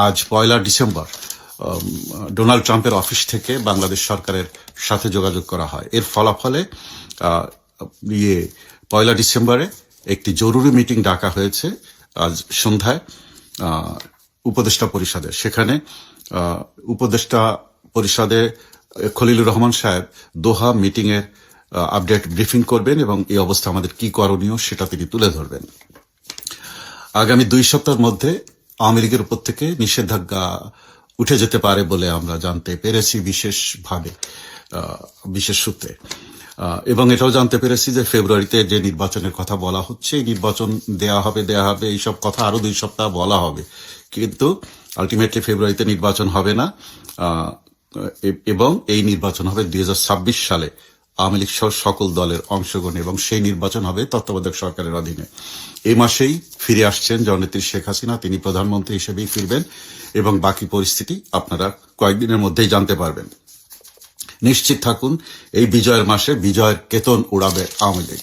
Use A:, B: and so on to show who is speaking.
A: আজ 1 December Donald ট্রাম্পের office থেকে বাংলাদেশ সরকারের সাথে যোগাযোগ করা হয়। এর ফলাফলে 1 ডিসেম্বরে একটি জরুরি মিটিং ডাকা হয়েছে আজ সন্ধ্যায় উপদেষ্টা পরিষদে। সেখানে উপদেষ্টা পরিষদে খলিলুর রহমান সাহেব দোহা মিটিং এর আপডেট ব্রিফিং করবেন এবং এই অবস্থা আমাদের কি করণীয় সেটা তিনি তুলে ধরবেন। আগামী 2 সপ্তাহের মধ্যে আওয়ামী লীগের উপর থেকে নিষেধাজ্ঞা উঠে যেতে পারে বলে আমরা জানতে পেরেছি বিশেষ সূত্রে, এবং এটাও জানতে পেরেছি যে ফেব্রুয়ারিতে যে নির্বাচনের কথা বলা হচ্ছে, এই নির্বাচন দেয়া হবে এইসব কথা আরো 2 সপ্তাহ বলা হবে, কিন্তু আলটিমেটলি ফেব্রুয়ারিতে নির্বাচন হবে না, এবং এই নির্বাচন হবে 2026 সালে আওয়ামী লীগ সহ সকল দলের অংশগ্রহণে, এবং সেই নির্বাচন হবে তত্ত্বাবধায়ক সরকারের অধীনে। এই মাসেই ফিরে আসছেন জননেত্রী শেখ হাসিনা, তিনি প্রধানমন্ত্রী হিসেবেই ফিরবেন এবং বাকি পরিস্থিতি আপনারা কয়েকদিনের মধ্যেই জানতে পারবেন। নিশ্চিত থাকুন, এই বিজয়ের মাসে বিজয়ের কেতন উড়াবে আওয়ামী লীগ।